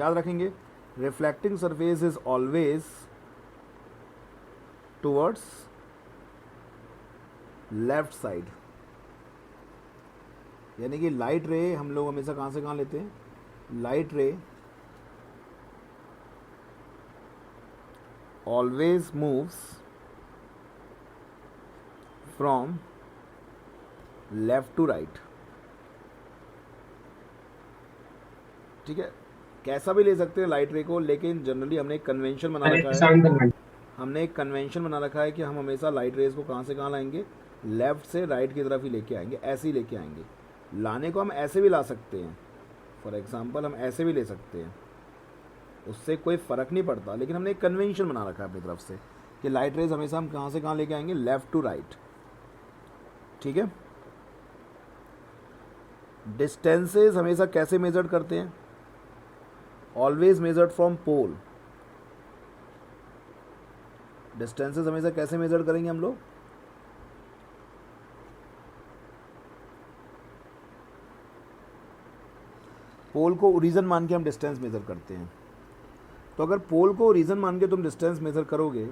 याद रखेंगे, reflecting surface is always towards left side, यानी कि लाइट रे हम लोग हमेशा कहाँ से कहाँ लेते हैं, light ray always moves from left to right. ठीक है, कैसा भी ले सकते हैं लाइट रे को, लेकिन जनरली हमने एक कन्वेंशन बना अरे रखा है, शांत करना। हमने एक कन्वेंशन बना रखा है कि हम हमेशा लाइट रेज को कहाँ से कहाँ लाएंगे, लेफ्ट से राइट की तरफ ही लेके आएंगे, ऐसे ही लेके आएंगे। लाने को हम ऐसे भी ला सकते हैं, फॉर एग्जांपल हम ऐसे भी ले सकते हैं, उससे कोई फ़र्क नहीं पड़ता, लेकिन हमने एक कन्वेंशन बना रखा है अपनी तरफ से कि लाइट रेज हमेशा हम कहाँ से कहाँ लेके आएंगे, लेफ्ट टू राइट। ठीक है, डिस्टेंसेस हमेशा कैसे मेजर करते हैं, always measured from pole. Distances हमेशा कैसे मेजर करेंगे हम लोग, पोल को ओरिजिन मान के हम डिस्टेंस मेजर करते हैं। तो अगर पोल को ओरिजिन मान के तुम डिस्टेंस मेजर करोगे,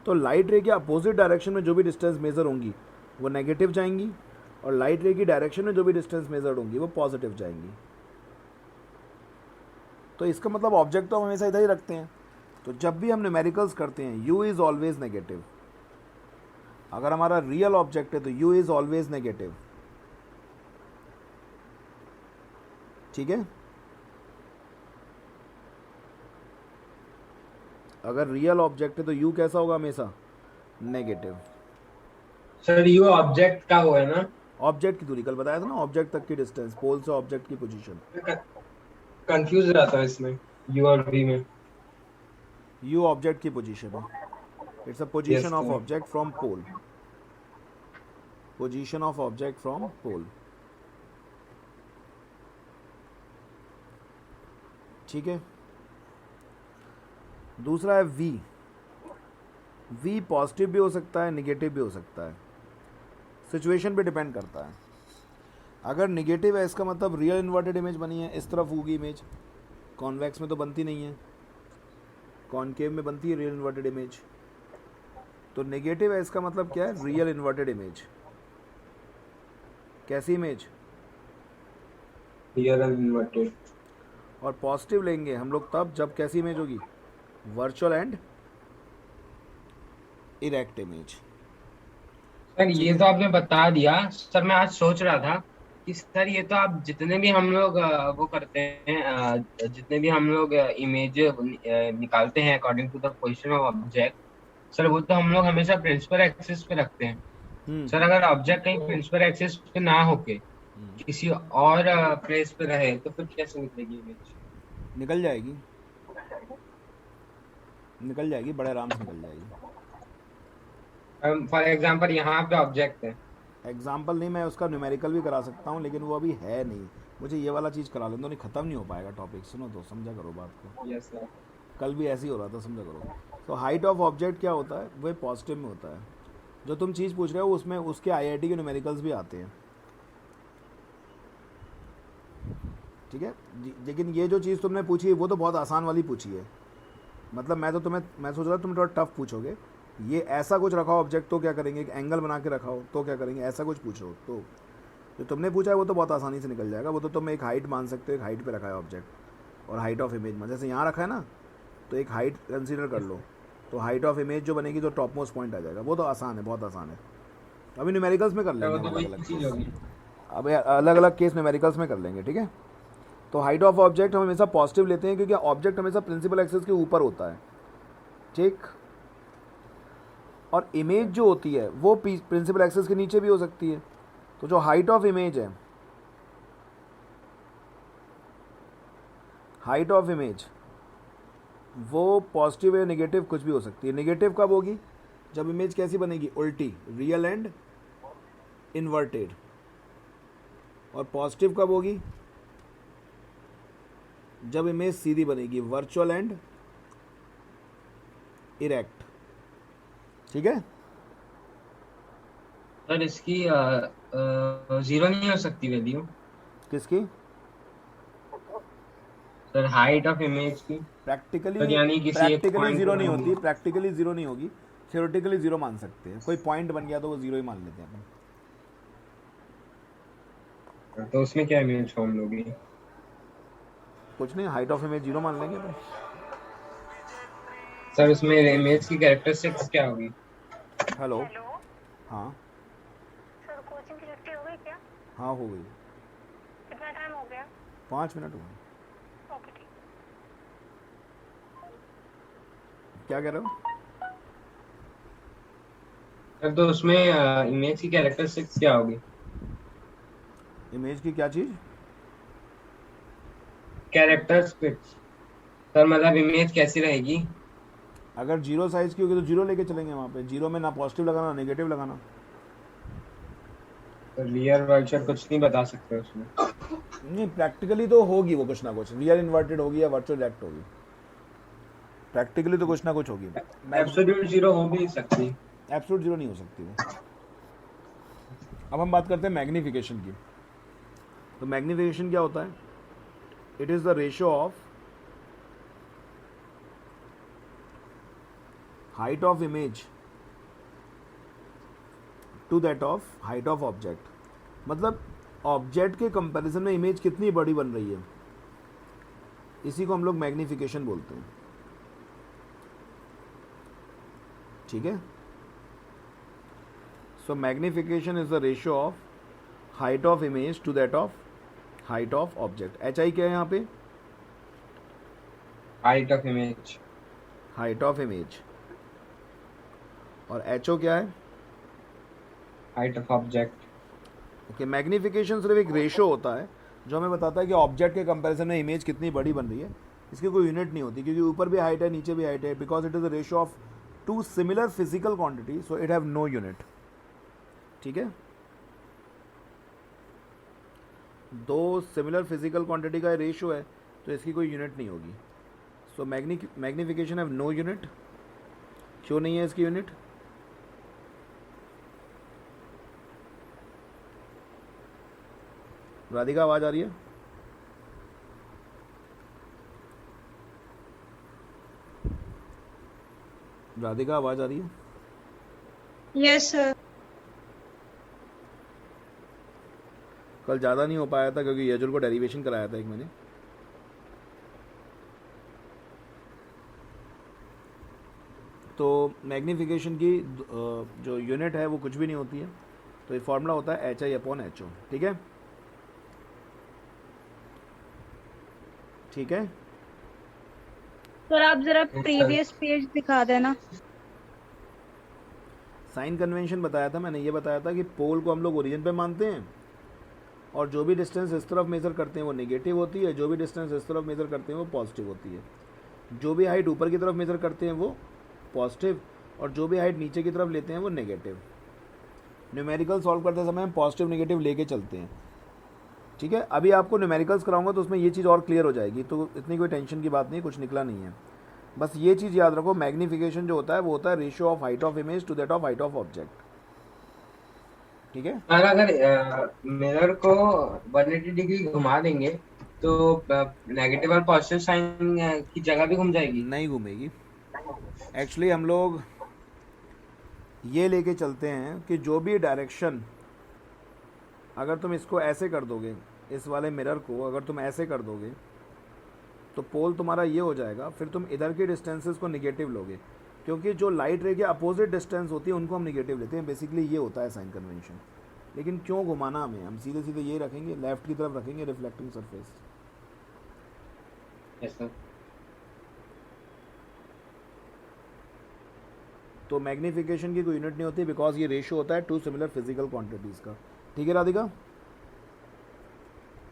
तो लाइट रे के अपोजिट डायरेक्शन में जो भी डिस्टेंस मेजर होंगी वो नेगेटिव जाएंगी, और लाइट रे की डायरेक्शन में जो भी डिस्टेंस मेजर होंगी वो पॉजिटिव जाएंगी। तो इसका मतलब ऑब्जेक्ट तो हम हमेशा इधर ही रखते हैं। तो जब भी हम न्यूमेरिकल्स करते हैं u इज़ ऑलवेज नेगेटिव। अगर हमारा रियल ऑब्जेक्ट है तो u इज़ ऑलवेज नेगेटिव। ठीक है, अगर रियल ऑब्जेक्ट है तो u कैसा होगा, हमेशा नेगेटिव। सर ये ऑब्जेक्ट का वो है ना। ऑब्जेक्ट की दूरी कल बताया था ना, ऑब्जेक्ट तक की डिस्टेंस, पोल से ऑब्जेक्ट की पोजीशन। कंफ्यूज रहता है इसमें, यू और वी में। u ऑब्जेक्ट की पोजीशन है, it's a yes position of sir. Object from pole, position of object from pole. ठीक है, दूसरा है v। v पॉजिटिव भी हो सकता है, निगेटिव भी हो सकता है, सिचुएशन पे डिपेंड करता है। अगर निगेटिव है इसका मतलब रियल इन्वर्टेड इमेज बनी है, इस तरफ होगी इमेज, कॉन्वेक्स में तो बनती नहीं है, कॉनकेव में बनती है रियल इन्वर्टेड इमेज। तो नेगेटिव है इसका मतलब क्या है, रियल इन्वर्टेड इमेज। कैसी इमेज, रियल एंड इन्वर्टेड। और पॉजिटिव लेंगे हम लोग तब जब कैसी इमेज होगी, virtual and erect image. Sir ठीक ये है, तो आपने बता दिया। सर मैं आज सोच रहा था कि सर ये तो आप जितने भी हम लोग वो करते हैं, जितने भी हम लोग इमेज निकालते हैं according to the position of object, sir वो तो हम लोग हमेशा प्रिंसिपल एक्सिस पे रखते हैं। सर अगर ऑब्जेक्ट कहीं प्रिंसिपल एक्सिस पे ना होके किसी और प्लेस पे रहे तो फिर कैसे निकलेगी इमेज? निकल जाएगी, निकल जाएगी, बड़े आराम से निकल जाएगी। फॉर एग्जाम्पल यहाँ पे ऑब्जेक्ट है। एग्जाम्पल नहीं, मैं उसका न्यूमेरिकल भी करा सकता हूँ, लेकिन वो अभी है नहीं, मुझे ये वाला चीज़ करा लें तो नहीं, ख़त्म नहीं हो पाएगा टॉपिक। सुनो तो, समझा करो बात को, यस सर। कल भी ऐसे ही हो रहा था, समझा करो। तो हाइट ऑफ ऑब्जेक्ट क्या होता है, वो पॉजिटिव में होता है। जो तुम चीज़ पूछ रहे हो उसमें उसके आईआईटी के न्यूमेरिकल्स भी आते हैं। ठीक है, लेकिन ये जो चीज़ तुमने पूछी है वो तो बहुत आसान वाली पूछी है। मतलब मैं सोच रहा था तुम थोड़ा टफ पूछोगे। ये ऐसा कुछ रखा हो ऑब्जेक्ट तो क्या करेंगे, एक एंगल बना के रखा हो तो क्या करेंगे, ऐसा कुछ पूछो तो जो तुमने पूछा है वो तो बहुत आसानी से निकल जाएगा। वो तो तुम एक हाइट मान सकते हो, एक हाइट पे रखा है ऑब्जेक्ट, और हाइट ऑफ इमेज में जैसे यहाँ रखा है ना, तो एक हाइट कंसीडर कर लो, तो हाइट ऑफ इमेज जो बनेगी तो टॉप मोस्ट पॉइंट आ जाएगा। वो तो आसान है, बहुत आसान है। अभी न्यूमेरिकल्स में कर सर लेंगे वो हम तो अलग वही अलग चीज केस, होगी। अब अलग अलग केस न्यूमेरिकल्स में कर लेंगे। ठीक है, तो हाइट ऑफ ऑब्जेक्ट हम हमेशा पॉजिटिव लेते हैं क्योंकि ऑब्जेक्ट हमेशा प्रिंसिपल एक्सिस के ऊपर होता है। ठीक, और इमेज जो होती है वो प्रिंसिपल एक्सिस के नीचे भी हो सकती है। तो जो हाइट ऑफ इमेज है, हाइट ऑफ इमेज वो पॉजिटिव या नेगेटिव कुछ भी हो सकती है। नेगेटिव कब होगी, जब इमेज कैसी बनेगी, उल्टी, रियल एंड इन्वर्टेड। और पॉजिटिव कब होगी, जब इमेज सीधी बनेगी, वर्चुअल एंड इरेक्ट। ठीक है, सर इसकी जीरो नहीं हो सकती वैल्यू? किसकी, सर हाइट ऑफ इमेज की, प्रैक्टिकली सर यानी किसी एक प्रैक्टिकली पॉइंट जीरो पे नहीं होंगी। होती, प्रैक्टिकली जीरो नहीं होगी, थ्योरेटिकली जीरो मान सकते हैं। कोई पॉइंट बन गया तो वो जीरो ही मान लेते हैं अपन। तो उसमें क्या इमेज फॉर्म होगी? कुछ नहीं, हाइट ऑफ इमेज जीरो मान लेंगे अपन। सर उसमें इमेज की कैरेक्टरिस्टिक्स क्या होगी? हेलो। हेलो हाँ। सर, कोचिंग की छुट्टी हो गई क्या? हाँ हो गई। कितना टाइम हो गया? 5 मिनट हुए। ओके ठीक। क्या कह रहे हो? सर तो उसमें इमेज की कैरेक्टरिस्टिक्स क्या होगी? इमेज की क्या चीज़? कैरेक्टरिस्टिक्स सर मतलब इमेज कैसी रहेगी? अगर जीरो साइज की होगी तो जीरो लेके चलेंगे वहाँ पे। जीरो में ना पॉजिटिव लगाना ना नेगेटिव लगाना। तो रियल वर्चुअल कुछ नहीं बता सकते उसमें? नहीं, प्रैक्टिकली तो होगी वो कुछ ना कुछ, रियल इन्वर्टेड होगी या वर्चुअल एक्ट होगी। प्रैक्टिकली तो कुछ ना कुछ होगी। एब्सोल्यूट जीरो हो भी नहीं सकती। एब्सोल्यूट जीरो नहीं हो सकती वो। अब हम बात करते हैं मैग्नीफिकेशन की। तो मैग्नीफिकेशन क्या होता है? It is the ratio of height of image to that of height of object. मतलब ऑब्जेक्ट के कंपैरिजन में इमेज कितनी बड़ी बन रही है, इसी को हम लोग मैग्नीफिकेशन बोलते हैं। ठीक है। So magnification is the ratio of height of image to that of height of object. H I क्या है यहाँ पे? Height of image. Height of image. और एच ओ क्या है? Height of object. Okay. Magnification सिर्फ एक रेशियो होता है जो हमें बताता है कि ऑब्जेक्ट के कंपैरिजन में इमेज कितनी बड़ी बन रही है। इसकी कोई यूनिट नहीं होती, क्योंकि ऊपर भी हाइट है नीचे भी हाइट है, because it is the ratio of two similar physical quantity, so it have no unit. ठीक है। दो सिमिलर फिजिकल क्वांटिटी का रेशियो है तो इसकी कोई यूनिट नहीं होगी। So magnification have no unit. क्यों नहीं है इसकी यूनिट? राधिका आवाज आ रही है? राधिका आवाज आ रही है? Yes sir. कल ज़्यादा नहीं हो पाया था क्योंकि यजुल को डेरिवेशन कराया था एक मैंने। तो मैग्नीफिकेशन की जो यूनिट है वो कुछ भी नहीं होती है। तो ये फॉर्मूला होता है H I upon H O. ठीक है। ठीक है। सर आप जरा सर प्रीवियस पेज दिखा देना। साइन कन्वेंशन बताया था मैंने। ये बताया था कि पोल को हम लोग ओरिजिन पे मानते हैं और जो भी डिस्टेंस इस तरफ मेज़र करते हैं वो नेगेटिव होती है, जो भी डिस्टेंस इस तरफ मेज़र करते हैं वो पॉजिटिव होती है। जो भी हाइट ऊपर की तरफ मेज़र करते हैं वो पॉजिटिव और जो भी हाइट नीचे की तरफ लेते हैं वो नेगेटिव। न्यूमेरिकल सॉल्व करते समय हम पॉजिटिव नेगेटिव लेके चलते हैं। ठीक है। अभी आपको न्यूमेरिकल्स कराऊंगा तो उसमें ये चीज़ और क्लियर हो जाएगी, तो इतनी कोई टेंशन की बात नहीं, कुछ निकला नहीं है। बस ये चीज़ याद रखो, मैग्नीफिकेशन जो होता है वो होता है ratio of height of image to that of height of object. ठीक है। अगर मिरर को 180 डिग्री घुमा देंगे तो नेगेटिव और पॉजिटिव साइन की जगह भी घूम जाएगी? नहीं घूमेगी। एक्चुअली हम लोग ये लेके चलते हैं कि जो भी डायरेक्शन, अगर तुम इसको ऐसे कर दोगे, इस वाले मिरर को अगर तुम ऐसे कर दोगे तो पोल तुम्हारा ये हो जाएगा, फिर तुम इधर के डिस्टेंसेस को निगेटिव लोगे, क्योंकि जो लाइट रे के अपोजिट डिस्टेंस होती है उनको हम निगेटिव लेते हैं। बेसिकली ये होता है साइन कन्वेंशन। लेकिन क्यों घुमाना हमें, हम सीधे सीधे ये रखेंगे, लेफ्ट की तरफ रखेंगे रिफ्लेक्टिंग सरफेस। Yes sir. तो मैग्नीफिकेशन की कोई यूनिट नहीं होती, बिकॉज ये रेशियो होता है टू सिमिलर फिजिकल क्वांटिटीज़ का। ठीक है राधिका?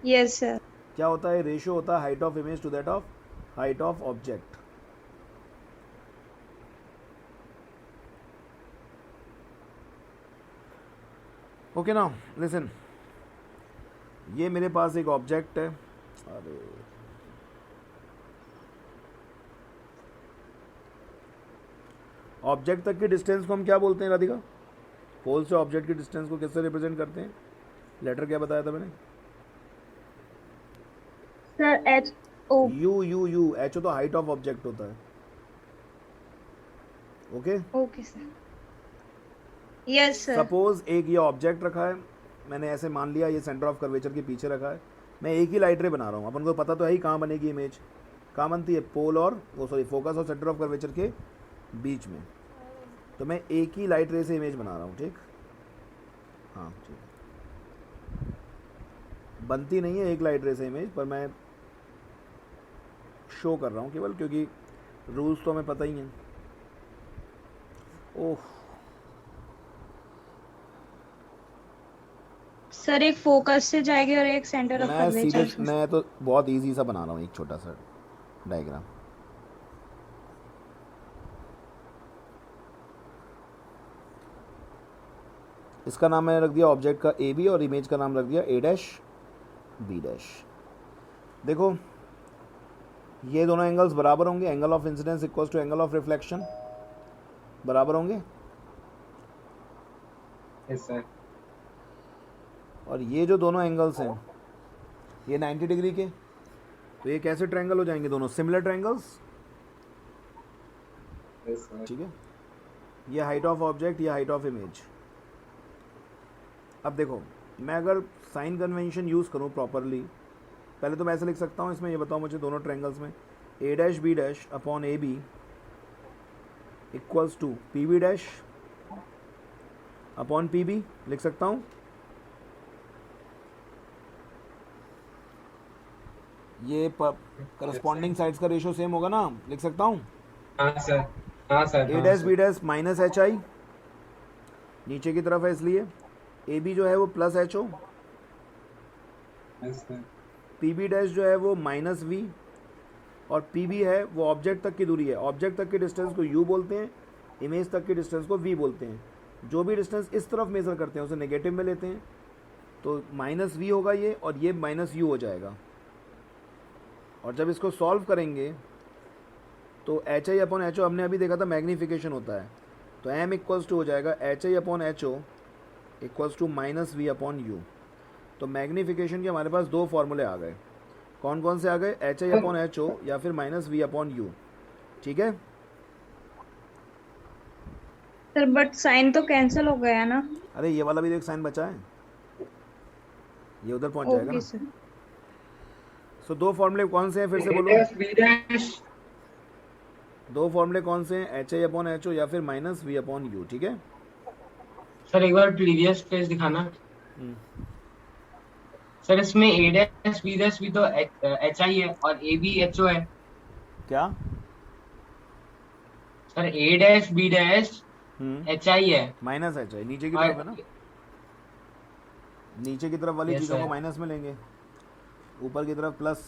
Yes sir. क्या होता है? रेशियो होता है height of image to that of height of object. Okay ना, लिसन। ये मेरे पास एक ऑब्जेक्ट है। अरे ऑब्जेक्ट तक की डिस्टेंस को हम क्या बोलते हैं राधिका? पोल से ऑब्जेक्ट की डिस्टेंस को किससे रिप्रेजेंट करते हैं? लेटर क्या बताया था मैंने? Sir H O U H O तो हाइट ऑफ ऑब्जेक्ट होता है। Okay, okay sir. Yes sir. Suppose एक ये ऑब्जेक्ट रखा है, मैंने ऐसे मान लिया ये सेंटर ऑफ कर्वेचर के पीछे रखा है, मैं एक ही लाइट रे बना रहा हूँ। अपन को पता तो है ही कहाँ बनेगी इमेज, कहाँ बनती है, पोल और वो सॉरी फोकस और सेंटर ऑफ कर्वेचर के बीच में। तो मैं एक ही लाइट रे से इमेज बना रहा हूँ, ठीक। हाँ ठीक, बनती नहीं है एक लाइट रे से इमेज, पर मैं शो कर रहा हूँ केवल, क्योंकि रूल्स तो हमें पता ही हैं। ओह, सर एक फोकस से जाएगी और एक सेंटर ऑफ मैं सीधे, कर्वेचर। मैं तो बहुत इजी सा बना रहा हूँ एक छोटा सा डायग्राम। इसका नाम मैंने रख दिया ऑब्जेक्ट का ए बी और इमेज का नाम रख दिया ए डैश बी डैश। देखो ये दोनों एंगल्स बराबर होंगे, angle of incidence equals to angle of reflection, बराबर होंगे। Yes sir. और ये जो दोनों एंगल्स हैं ये 90 डिग्री के, तो ये कैसे ट्रायंगल हो जाएंगे, दोनों सिमिलर ट्रायंगल्स, यस सर। ठीक है। ये हाइट ऑफ ऑब्जेक्ट, ये हाइट ऑफ इमेज। अब देखो मैं अगर साइन कन्वेंशन यूज़ करूँ प्रॉपरली, पहले तो मैं ऐसे लिख सकता हूँ इसमें, ये बताओ मुझे दोनों ट्रायंगल्स में A dash B dash upon A B equals to P B dash upon P B, लिख सकता हूँ। ये करस्पॉन्डिंग साइड्स का रेशियो सेम होगा ना, लिख सकता हूँ। हाँ सर, हाँ सर, ए हाँ dash sir. B dash minus H I, नीचे की तरफ है इसलिए ए बी जो है वो plus H O, yes sir. P B dash जो है वो माइनस वी, और पी बी है वो ऑब्जेक्ट तक की दूरी है। ऑब्जेक्ट तक की डिस्टेंस को यू बोलते हैं, इमेज तक की डिस्टेंस को वी बोलते हैं। जो भी डिस्टेंस इस तरफ मेज़र करते हैं उसे नेगेटिव में लेते हैं, तो माइनस वी होगा ये, और ये माइनस यू हो जाएगा। और जब इसको सॉल्व करेंगे तो H I upon H O, हमने अभी देखा था मैग्नीफिकेशन होता है, तो एम इक्वल्स टू हो जाएगा H I upon H O equals to minus V upon U. तो मैग्नीफिकेशन के हमारे पास दो फॉर्मूले आ गए। कौन कौन से आ गए, H I upon H O या फिर माइनस वी अपॉन यू, ठीक है। सर बट साइन तो कैंसिल हो गया ना। अरे ये वाला भी एक साइन बचा है, ये उधर पहुंच जाएगा ओके ना। सर। सो दो फॉर्मूले कौन से हैं फिर से ए बोलो, डैश बी डैश। दो फॉर्मूले कौन से हैं, H I upon H O या फिर माइनस वी अपॉन यू, ठीक है। सर एक बार प्रीवियस पेज दिखाना। सर इसमें ए डैश बी डैश भी तो एच आई है और ए बी एच ओ है। क्या, sir A dash B dash H I है माइनस एच आई नीचे की और तरफ है ना, नीचे की तरफ वाली Yes, चीज़ों को sir. माइनस में लेंगे, ऊपर की तरफ प्लस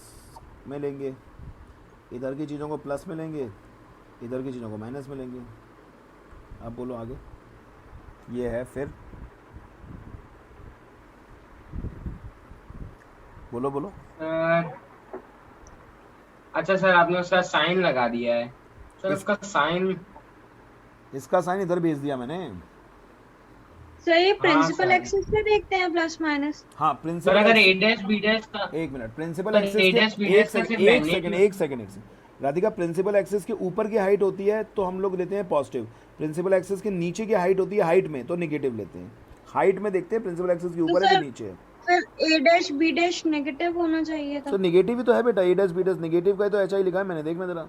में लेंगे, इधर की चीज़ों को प्लस में लेंगे, इधर की चीज़ों को माइनस में लेंगे। अब बोलो आगे, ये है फिर, बोलो बोलो। सर अच्छा सर आपने उसका साइन लगा दिया है। सर इस- उसका साइन। इसका साइन इधर भेज दिया मैंने। सर ये हाँ, प्रिंसिपल सर। एक्सिस पे देखते हैं प्लस माइनस। हाँ सर प्रिंसिपल, अगर ए डैश बी डैश का एक minute, principal sir, axis A के dash, B एक dash का सेकंड सिर्फ एक magnitude- सेकंड एक सेकंड एक सेकंड राधिका, प्रिंसिपल एक्सिस के ऊपर की हाइट होती है तो हम लोग लेते हैं पॉजिटिव, प्रिंसिपल एक्सिस के नीचे की हाइट होती है हाइट में तो नेगेटिव लेते हैं। हाइट में देखते हैं प्रिंसिपल एक्सिस के ऊपर है कि नीचे है। फिर ए डैश बी डैश नेगेटिव होना चाहिए था। तो नेगेटिव ही तो है बेटा, ए डैश बी डैश नेगेटिव का ही तो एच आई लिखा है मैंने, देखना जरा,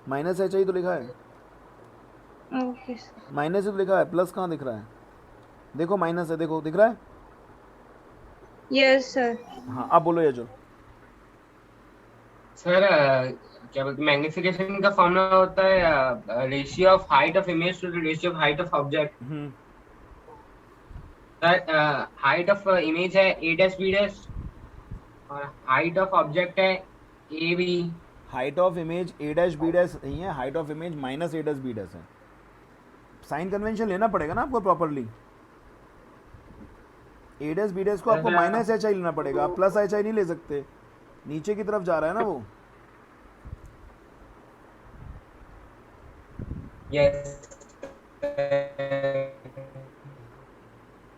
माइनस एच आई तो लिखा है, ओके सर। माइनस ही तो लिखा है, प्लस कहाँ दिख रहा है, देखो माइनस है, देखो दिख रहा है। Yes sir. हाँ अब बोलो ये जो, सर क्या बोलते हैं मैग्निफिकेशन का फॉर्मूला होता है ratio of height of image to ratio of height of object. Sir height of image है ए डैश बी डैश और हाइट ऑफ ऑब्जेक्ट है A B. Height of image A dash B dash नहीं है, height of image minus A dash B dash है। Sign convention लेना पड़ेगा ना आपको properly, A dash B dash को आपको सर, माइनस एच आई लेना पड़ेगा, आप प्लस एच आई नहीं ले सकते, नीचे की तरफ जा रहा है ना वो। यस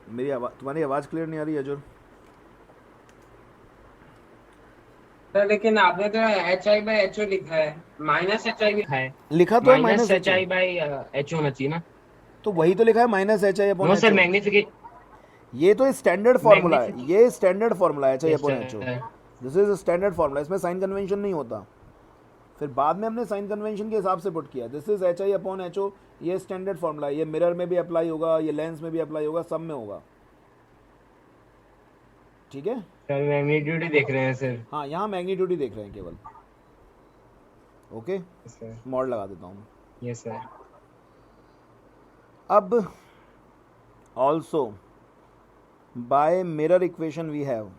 मेरी आवाज, तुम्हारी आवाज़ क्लियर नहीं आ रही है अजूर। सर लेकिन आपने तो HI/HO लिखा है, -HI लिखा है। लिखा तो है minus minus H H I by H होना चाहिए ना। तो वही तो लिखा है minus H I upon no H sir, O. ये तो स्टैंडर्ड फार्मूला है, मैग्निफिक ये स्टैंडर्ड फार्मूला है H I yes upon H O. Sir. This is standard formula, इसमें साइन कन्वेंशन नहीं होता। फिर बाद में हमने साइन कन्वेंशन के हिसाब से पुट किया। This is H I upon H O, ये स्टैंडर्ड फार्मूला है। ये मिरर में भी अप्लाई होगा, ये लेंस में भी अप्लाई होगा, सब में होगा। ठीक है। सर मैग्नीट्यूड ही देख रहे हैं सर। हाँ, यहाँ मैग्नीट्यूड ही देख रहे हैं केवल। ओके, सर मॉड लगा देता हूँ। Yes sir. अब also by mirror equation we have,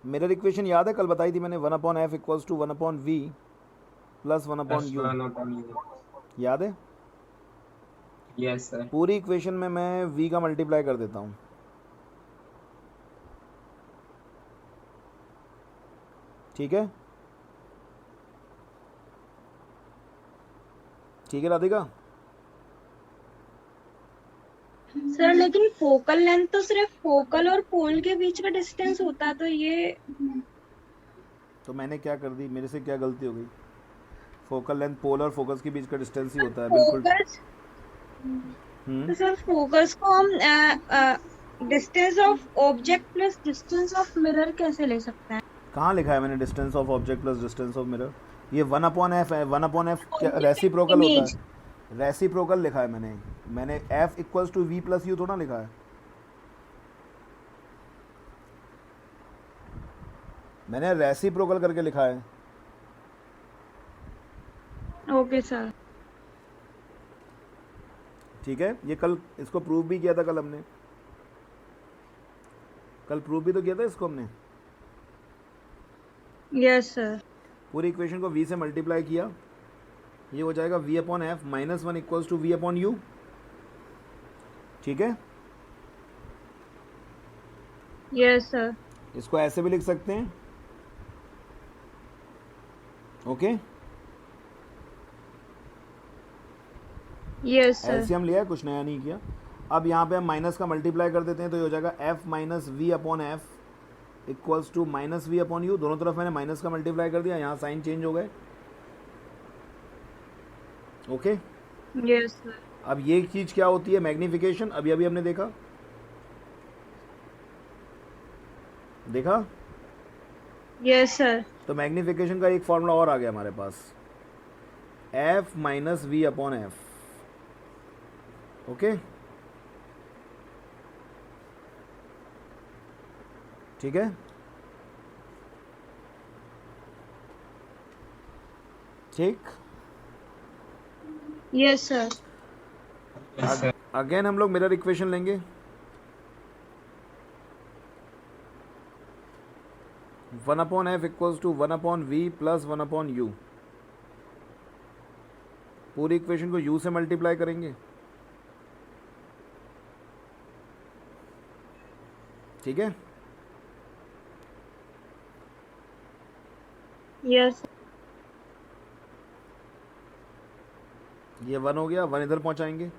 mirror equation याद है कल बताई थी मैंने, 1/f equals to 1/v plus 1/u। याद है? Yes sir. पूरी इक्वेशन में मैं v का मल्टीप्लाई कर देता हूँ। ठीक है, ठीक है राधिका? सर लेकिन फोकल लेंथ तो सिर्फ फोकल और पोल के बीच का डिस्टेंस होता है, तो ये तो मैंने क्या कर दी, मेरे से क्या गलती हो गई? फोकल लेंथ पोल और फोकस के बीच का डिस्टेंस ही होता है, बिल्कुल। फोकस, तो सर फोकस को हम distance of object plus distance of mirror कैसे ले सकते हैं? कहाँ लिखा है मैंने distance of object plus distance of mirror? ये 1/f है। 1/f क्या रेसिप्रोकल होता है? रेसिप्रोकल लिखा है मैंने f equals to v plus u थोड़ा लिखा है। मैंने रेसिप्रोकल करके लिखा है। Okay sir. ठीक है, ये कल इसको प्रूव भी किया था, कल हमने, कल प्रूव भी तो किया था इसको हमने। Yes sir. पूरी इक्वेशन को v से मल्टीप्लाई किया, ये हो जाएगा v/f -1 इक्वल्स टू v/u। ठीक है, यस सर। इसको ऐसे भी लिख सकते हैं। Okay, yes sir. एलसीएम लिया है, कुछ नया नहीं किया। अब यहाँ पे हम माइनस का मल्टीप्लाई कर देते हैं, तो ये हो जाएगा f minus v/f equals to -v/u। दोनों तरफ मैंने माइनस का मल्टीप्लाई कर दिया, यहाँ साइन चेंज हो गए। Okay, yes sir. अब ये चीज़ क्या होती है? मैग्नीफिकेशन। अभी अभी हमने देखा, यस सर। तो मैग्नीफिकेशन का एक फॉर्मूला और आ गया हमारे पास, f माइनस v/f। ओके, ठीक है, ठीक। Yes sir. अगेन हम लोग मिरर इक्वेशन लेंगे। 1/f equals to 1/v plus 1/u। पूरी इक्वेशन को u से मल्टीप्लाई करेंगे। ठीक है, यस। ये 1 हो गया, 1 इधर पहुंचाएंगे।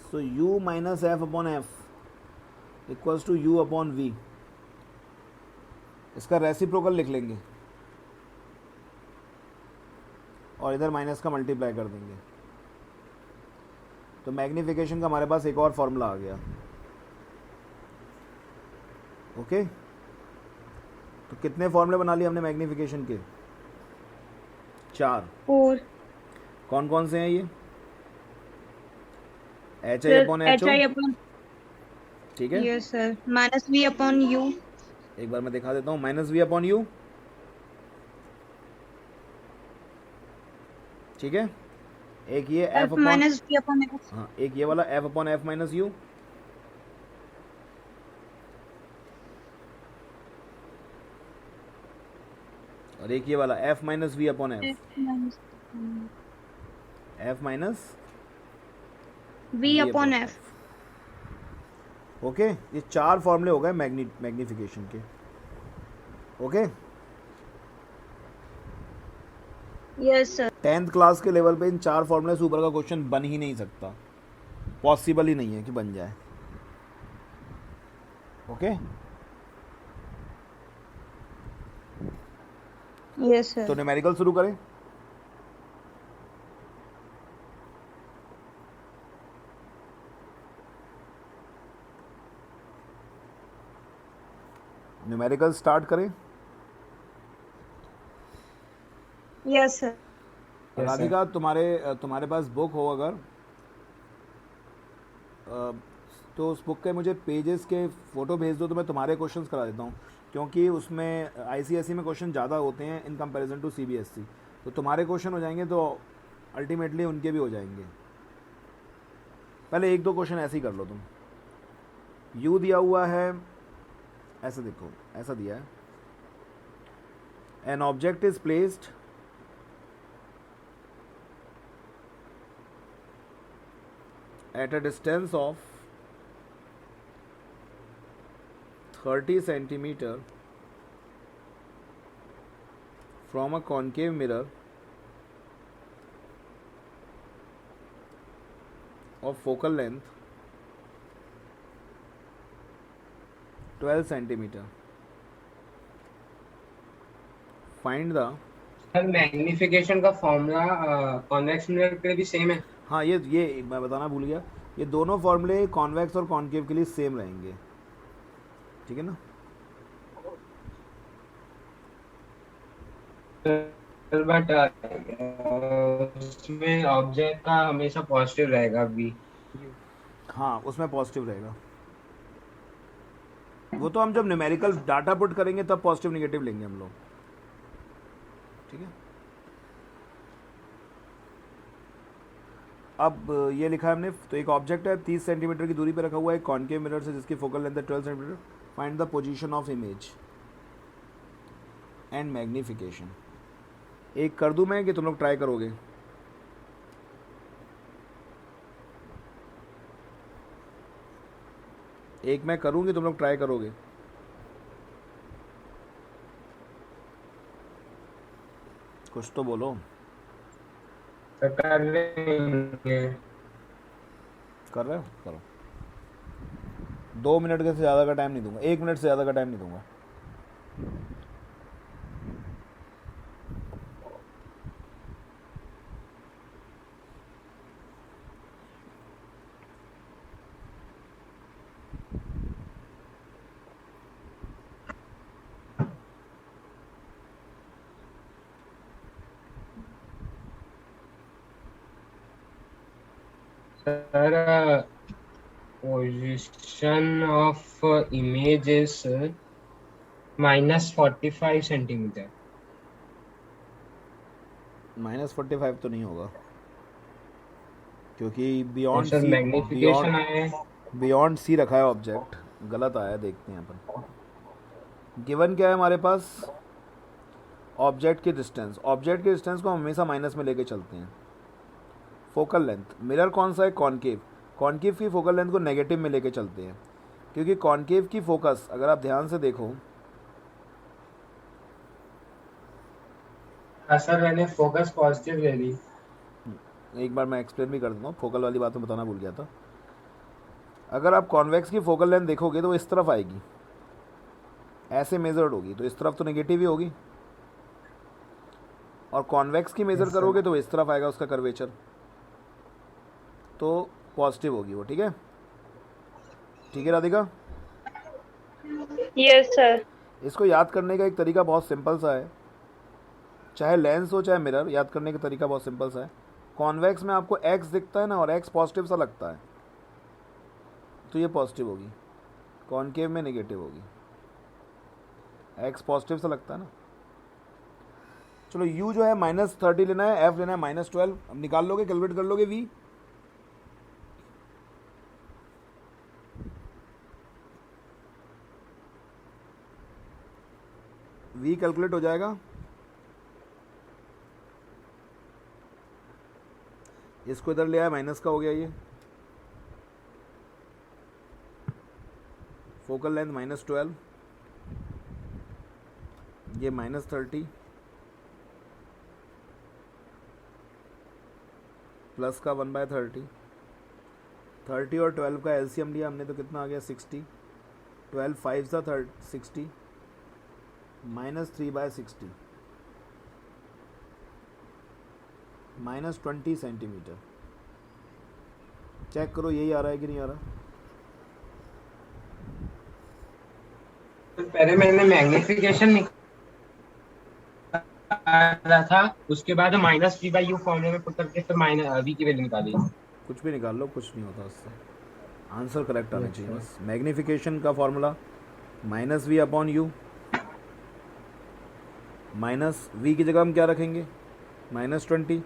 So u minus f/f equals to u/v। इसका रेसिप्रोकल लिख लेंगे और इधर माइनस का मल्टीप्लाई कर देंगे। तो मैग्नीफिकेशन का हमारे पास एक और फॉर्मूला आ गया। ओके, तो कितने फॉर्मूले बना लिए हमने मैग्नीफिकेशन के? 4। और कौन कौन से हैं ये? H HI/HO। आई अपॉन, ठीक है, यस सर, -v/u। एक बार मैं दिखा देता हूँ, -v/u। ठीक है, एक ये f माइनस v/f। हाँ, एक ये वाला f/f माइनस u। और एक ये वाला f minus v/f। f minus v/f। Okay, ये 4 फॉर्मूले हो गए मैग्नीफिकेशन के। Okay, yes sir. 10th class के लेवल पे इन 4 फॉर्मूले से ऊपर का क्वेश्चन बन ही नहीं सकता। पॉसिबल ही नहीं है कि बन जाए। ओके, यस तो सर। न्यूमेरिकल शुरू करें। न्यूमेरिकल स्टार्ट करें। Yes sir. Yes, sir. Radhika, तुम्हारे पास बुक हो अगर तो उस बुक के मुझे पेजेस के फ़ोटो भेज दो तो मैं तुम्हारे क्वेश्चंस करा देता हूँ, क्योंकि उसमें आईसीएसई में क्वेश्चन ज़्यादा होते हैं इन कंपैरिजन टू सीबीएसई। तो तुम्हारे क्वेश्चन हो जाएंगे तो अल्टीमेटली उनके भी हो जाएंगे। पहले एक दो क्वेश्चन ऐसे ही कर लो तुम। यू दिया हुआ है, ऐसे देखो, ऐसा दिया है, an object is placed at a distance of 30 centimeter from a concave mirror of focal length 12 centimeter. Find the sir magnification का फॉर्मूला कॉन्वेक्स मिरर के लिए भी सेम है। हाँ, ये मैं बताना भूल गया, ये दोनों फॉर्मूले कॉन्वेक्स और कॉन्केव के लिए सेम रहेंगे, ठीक है ना। बट उसमें ऑब्जेक्ट का हमेशा पॉजिटिव रहेगा भी। हाँ, उसमें पॉजिटिव रहेगा। वो तो हम जब न्यूमेरिकल डाटा पुट करेंगे तब पॉजिटिव नेगेटिव लेंगे हम लोग, ठीक है। अब ये लिखा है हमने, तो एक ऑब्जेक्ट है 30 सेंटीमीटर की दूरी पर रखा हुआ है कॉन्केव मिरर से, जिसकी फोकल लेंथ है 12 centimetre. Find the position of image and magnification. एक कर दूं मैं कि तुम लोग ट्राई करोगे? एक मैं करूंगी, तुम लोग ट्राई करोगे? कुछ तो बोलो। कर लेंगे। कर रहे हो? करो। 2 मिनट के से ज़्यादा का टाइम नहीं दूंगा, 1 मिनट से ज़्यादा का टाइम नहीं दूंगा। Sir position of image is -45 centimetre. -45 तो नहीं होगा, क्योंकि बियॉन्ड सर सी, मैग्निफिकेशन है। बियॉन्ड सी रखा है ऑब्जेक्ट, गलत आया, देखते हैं अपन। गिवन क्या है हमारे पास? ऑब्जेक्ट की डिस्टेंस। ऑब्जेक्ट की डिस्टेंस को हम हमेशा माइनस में लेके चलते हैं। फोकल लेंथ, मिरर कौन सा है? कॉनकेव। कॉनकेव की फोकल लेंथ को नेगेटिव में लेके चलते हैं, क्योंकि कॉनकेव की फोकस, अगर आप ध्यान से देखो, सर मैंने फोकस पॉजिटिव ले ली। एक बार मैं एक्सप्लेन भी कर देता हूँ, फोकल वाली बात में बताना भूल गया था। अगर आप कॉन्वेक्स की फोकल लेंथ देखोगे तो वो इस तरफ आएगी, ऐसे मेजर्ड होगी, तो इस तरफ तो नेगेटिव ही होगी। और कॉन्वेक्स की मेजर करोगे तो इस तरफ आएगा उसका कर्वेचर, तो पॉजिटिव होगी वो, ठीक है। ठीक है राधिका? Yes sir. इसको याद करने का एक तरीका बहुत सिंपल सा है, चाहे लेंस हो चाहे मिरर, याद करने का तरीका बहुत सिंपल सा है। कॉन्वेक्स में आपको एक्स दिखता है ना, और एक्स पॉजिटिव सा लगता है, तो ये पॉजिटिव होगी। कॉनकेव में नेगेटिव होगी, एक्स पॉजिटिव सा लगता है ना। चलो, यू जो है -30 लेना है, एफ लेना है -12। अब निकाल लोगे, कैलकुलेट कर लोगे वी? वी कैलकुलेट हो जाएगा। इसको इधर ले आया, माइनस का हो गया ये। फोकल लेंथ -12, ये -30 प्लस का 1/30 30 और 12 का एलसीएम लिया हमने तो कितना आ गया 60। 12 5 था 60 -3/60 -20 सेंटीमीटर। चेक करो यही आ रहा है कि नहीं आ रहा। तो पहले मैंने मैग्निफिकेशन निकाला था, उसके बाद -v/u फॉर्मूले में पुट करके फिर v की वैल्यू निकाली। कुछ भी निकाल लो, कुछ नहीं होता उससे, आंसर करेक्ट आना चाहिए बस। मैग्निफिकेशन का फॉर्मूला -v/u, -v की जगह हम क्या रखेंगे -20,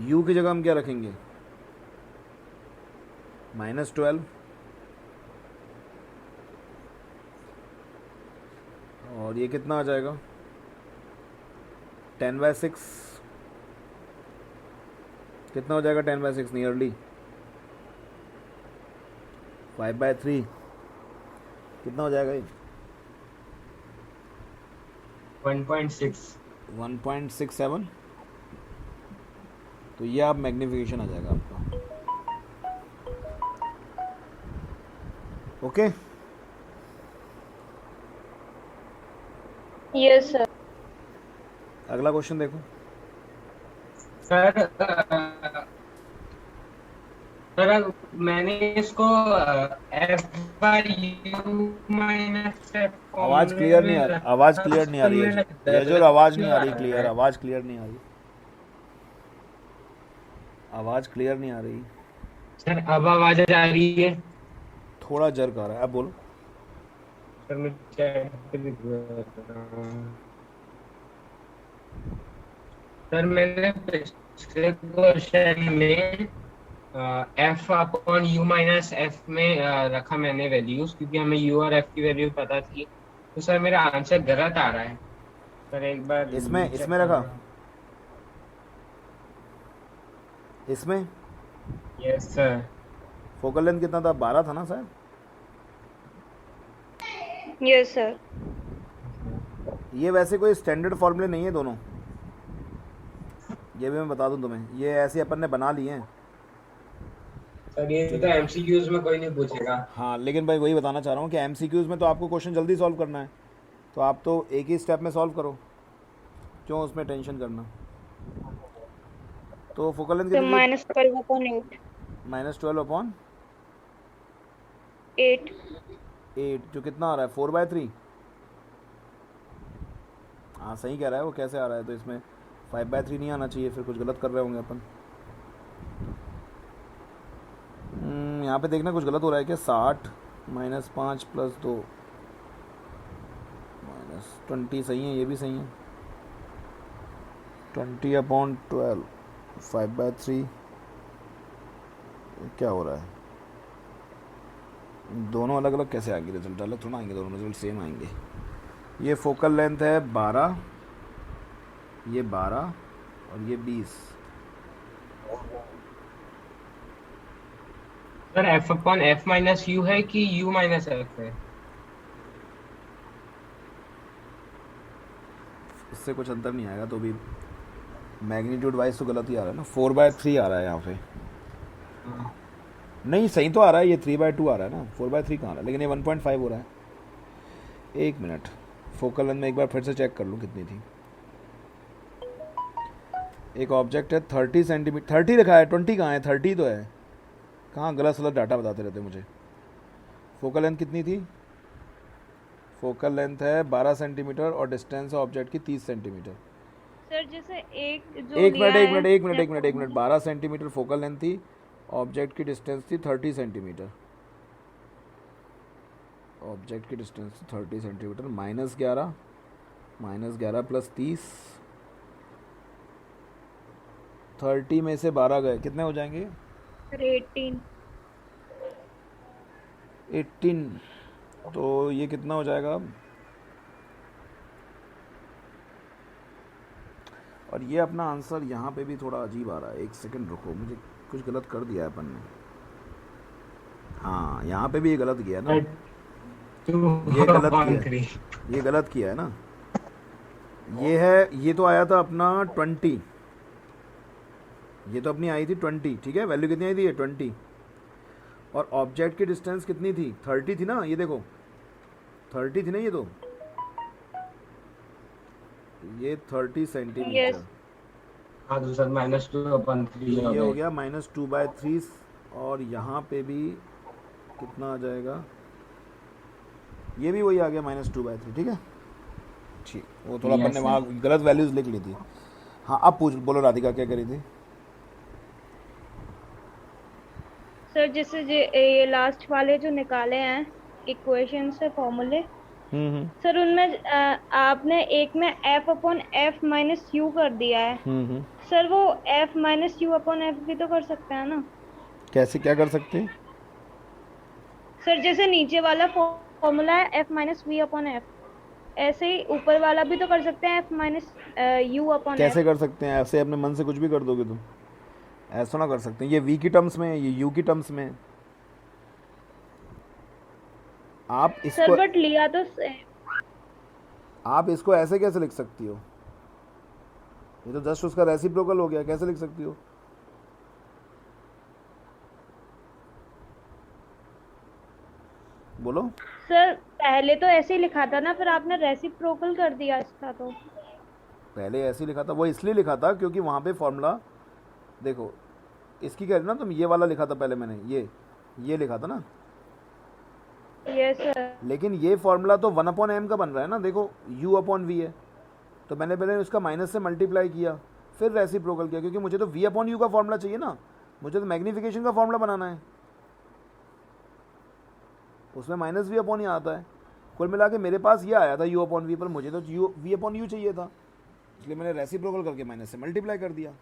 u की जगह हम क्या रखेंगे -12, और ये कितना आ जाएगा 10/6। कितना हो जाएगा 10/6 नियरली 5/3। कितना हो जाएगा ये 1.67। तो ये आप मैग्नीफिकेशन आ जाएगा आपका। Okay yes sir. अगला क्वेश्चन देखो। सर सर मैंने इसको f/u माइनस f आवाज क्लियर नहीं आ रही, आवाज क्लियर नहीं आ रही है ये जो आवाज नहीं आ रही क्लियर, आवाज क्लियर नहीं आ रही, आवाज क्लियर नहीं आ रही। सर अब आवाज आ रही है? थोड़ा जर्क आ रहा है, अब बोलो। सर मैं चैट पे भी कर रहा हूं। सर मैंने पिछले क्वेश्चन में f/u माइनस f में रखा मैंने वैल्यूज, क्योंकि हमें u और f की वैल्यू पता थी। तो सर मेरा आंसर गलत आ रहा है। सर एक बार इसमें रखा, इसमें यस सर। फोकल लेंथ कितना था 12 था ना सर? Yes sir. ये वैसे कोई स्टैंडर्ड फॉर्मूले नहीं है दोनों, ये भी मैं बता दूं तुम्हें, ये ऐसे अपन ने बना लिए हैं। सर ये तो एमसीक्यूज में कोई नहीं पूछेगा। हाँ लेकिन भाई वही बताना चाह रहा हूँ कि एमसीक्यूज में तो आपको क्वेश्चन जल्दी सॉल्व करना है, तो आप तो एक ही स्टेप में सॉल्व करो, क्यों उसमें टेंशन करना। तो फोकल लेंथ कितनी? -12/8। -12/8 जो कितना आ रहा है 4/3। हाँ सही कह रहा है वो, कैसे आ रहा है, तो इसमें 5/3 नहीं आना चाहिए, फिर कुछ गलत कर रहे होंगे अपन। यहाँ पे देखना कुछ गलत हो रहा है क्या। 60 -5 + 2 -20 सही है, ये भी सही है। 20/12 5/3 क्या हो रहा है, दोनों अलग अलग कैसे आएंगे रिजल्ट? अलग थोड़ा आएंगे, दोनों रिजल्ट सेम आएंगे। ये फोकल लेंथ है 12, ये 12 और ये 20। सर f/f माइनस u है कि u माइनस f है? इससे कुछ अंतर नहीं आएगा, तो भी मैग्नीट्यूड वाइज तो गलत ही आ रहा है ना। 4/3 आ रहा है यहाँ पे, नहीं सही तो आ रहा है, ये 3/2 आ रहा है ना, 4/3 कहाँ आ रहा है, लेकिन ये 1.5 हो रहा है। एक मिनट, फोकल लेंथ में एक बार फिर से चेक कर लूँ कितनी थी। एक ऑब्जेक्ट है 30 सेंटीमीटर, 30 लिखा है, 20 कहाँ है, 30 तो है, कहाँ गलत सलत डाटा बताते रहते मुझे। फोकल लेंथ कितनी थी? फोकल लेंथ है 12 सेंटीमीटर और डिस्टेंस है ऑब्जेक्ट की 30 सेंटीमीटर। सर जैसे एक मिनट 12 सेंटीमीटर फोकल लेंथ थी, ऑब्जेक्ट की डिस्टेंस थी 30 सेंटीमीटर। ऑब्जेक्ट की डिस्टेंस थी 30 सेंटीमीटर, -11 + 30, 30 में से 12 गए, कितने हो जाएंगे? 18। तो ये कितना हो जाएगा? और ये अपना आंसर यहाँ पे भी थोड़ा अजीब आ रहा है। एक सेकंड रुको, मुझे कुछ गलत कर दिया है अपन ने। हाँ यहाँ पे भी ये गलत किया है ना, ये गलत किया है ना। ये है, ये तो आया था अपना 20, ये तो अपनी आई थी 20, ठीक है, वैल्यू कितनी आई थी, ये 20, और ऑब्जेक्ट की डिस्टेंस कितनी थी, 30 थी ना, ये देखो 30 थी ना, ये 30 सेंटीमीटर। हाँ तो सर -2/3 हो ये हो गए। गया -2/3, और यहाँ पे भी कितना आ जाएगा, ये भी वही आ गया -2/3, ठीक है। ठीक, वो थोड़ा अपन यस ने सर। वहाँ गलत वैल्यूज लिख ली थी। हाँ अब पूछ, बोलो राधिका क्या करी थी। सर जैसे ये लास्ट वाले जो निकाले हैं इक्वेशन से फॉर्मूले, हम्म सर उनमें आपने एक में f/f - u कर दिया है। हम्म। सर वो f - u/f भी तो कर सकते हैं ना। कैसे, क्या कर सकते हैं। सर जैसे नीचे वाला फॉर्मूला है f - v/f, ऐसे ही ऊपर वाला भी तो कर सकते हैं f - u/f। कैसे कर सकते हैं, ऐसे अपने मन से कुछ भी कर दोगे तुम, ऐसा ना कर सकते हैं। ये वी की टर्म्स में है, ये यू की टर्म्स में है। आप सर इसको, बट लिया तो आप इसको ऐसे कैसे लिख सकती हो, ये तो जस्ट उसका रेसिप्रोकल हो गया, कैसे लिख सकती हो। बोलो। सर पहले तो ऐसे ही लिखा था ना, फिर आपने रेसिप्रोकल कर दिया इसका तो। पहले ऐसे ही लिखा था, वो इसलिए लिखा था क्योंकि वहाँ पे फॉर्मूला, देखो इसकी कह रहे ना तुम, ये वाला लिखा था पहले मैंने, ये लिखा था ना, यस सर। लेकिन ये फॉर्मूला तो 1/m का बन रहा है ना, देखो u/v है, तो मैंने पहले उसका माइनस से मल्टीप्लाई किया, फिर रेसिप्रोकल किया, क्योंकि मुझे तो v/u का फॉर्मूला चाहिए ना, मुझे तो मैग्नीफिकेशन का फॉर्मूला बनाना है, उसमें -v/u ही आता है। कुल मिला के मेरे पास ये आया था u/v, पर मुझे तो v/u चाहिए था, इसलिए मैंने रेसिप्रोकल करके माइनस से मल्टीप्लाई कर दिया।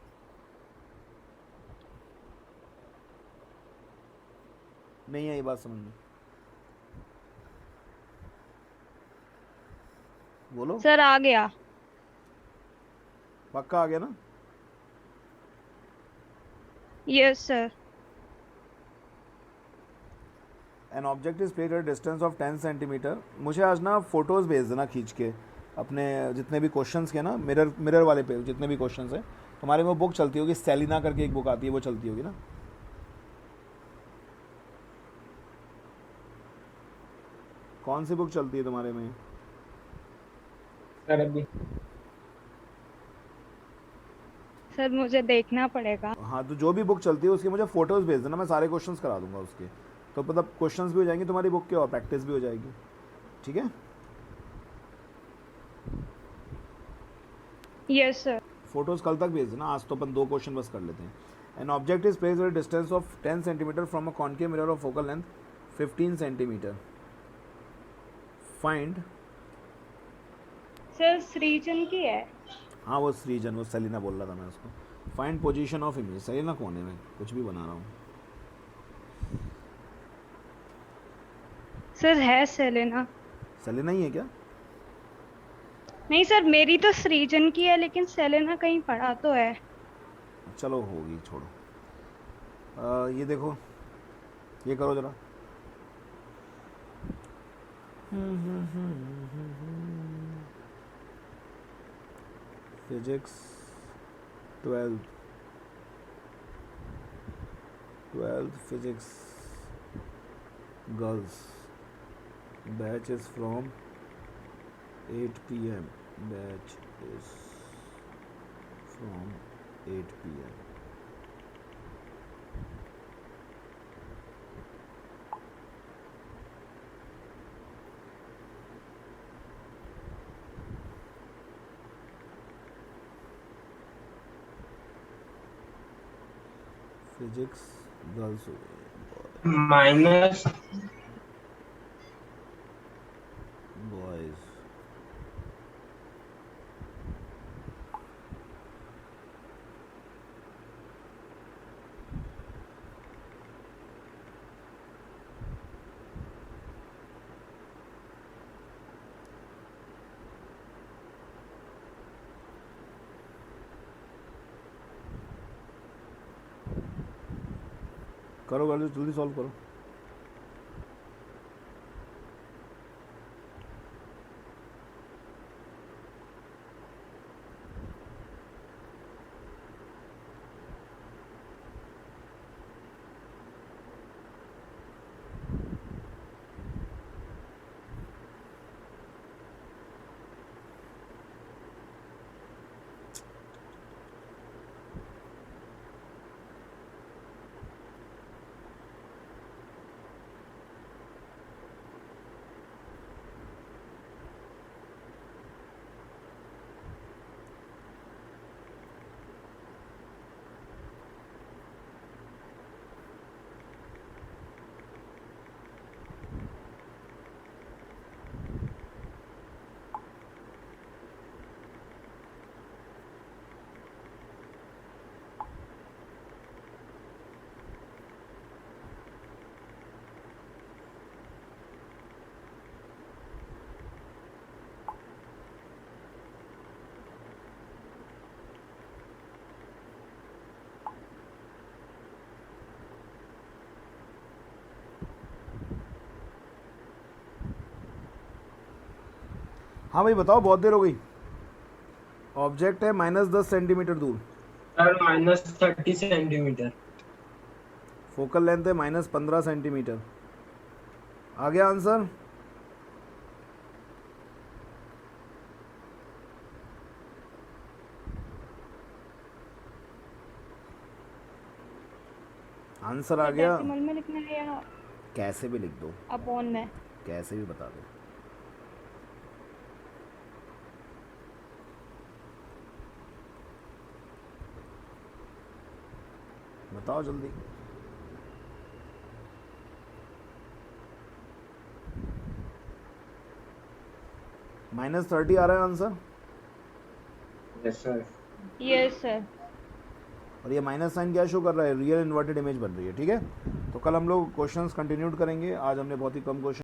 नहीं है ये बात समझ में, बोलो। सर आ गया। पक्का आ गया ना। Yes sir. An object is placed at a distance of 10 centimetre. मुझे आज ना फोटोज़ भेज देना खींच के, अपने जितने भी क्वेश्चंस के ना, मिरर वाले पे जितने भी क्वेश्चंस हैं। तुम्हारे में वो बुक चलती होगी, सेलिना करके एक बुक आती है, वो चलती होगी ना। कौन सी बुक चलती है तुम्हारे में। सर अभी सर मुझे देखना पड़ेगा। हाँ तो जो भी बुक चलती है उसकी मुझे फ़ोटोज़ भेज देना, मैं सारे क्वेश्चंस करा दूंगा उसके, तो मतलब क्वेश्चंस भी हो जाएंगे तुम्हारी बुक के और प्रैक्टिस भी हो जाएगी, ठीक है। Yes sir. फोटोज़ कल तक भेज देना, आज तो अपन 2 क्वेश्चन बस कर लेते हैं। An object is placed at a distance of 10 centimetre from a concave mirror of focal length 15 centimetre. Find. Sir सृजन की है। हाँ वो सृजन, वो सेलिना बोल रहा था मैं उसको। Find position of image. Selina कौन है, मैं कुछ भी बना रहा हूँ। सर है सेलेना। सेलिना ही है क्या। नहीं सर मेरी तो सृजन की है, लेकिन सेलेना कहीं पढ़ा तो है। चलो होगी, छोड़ो। ये देखो, ये करो जरा। Physics 12th physics girls batch is from 8 p.m. Batch is from 8 p.m. Physics girls minus boys. करो गर्ल्स, जल्दी सॉल्व करो। हाँ भाई बताओ, बहुत देर हो गई। ऑब्जेक्ट है -10 सेंटीमीटर दूर, सर -30 सेंटीमीटर। फोकल लेंथ है -15 सेंटीमीटर। आ गया आंसर? आंसर आ गया? डेसिमल में लिखना है या कैसे भी लिख दो, अपॉन में? कैसे भी बता दो। बताओ जल्दी। -30 आ रहा है answer. Yes sir. Yes sir. और ये माइनस साइन क्या शो कर रहा है? रियल इन्वर्टेड इमेज बन रही है। ठीक है, तो कल हम लोग क्वेश्चंस कंटिन्यूड करेंगे। आज हमने बहुत ही कम क्वेश्चन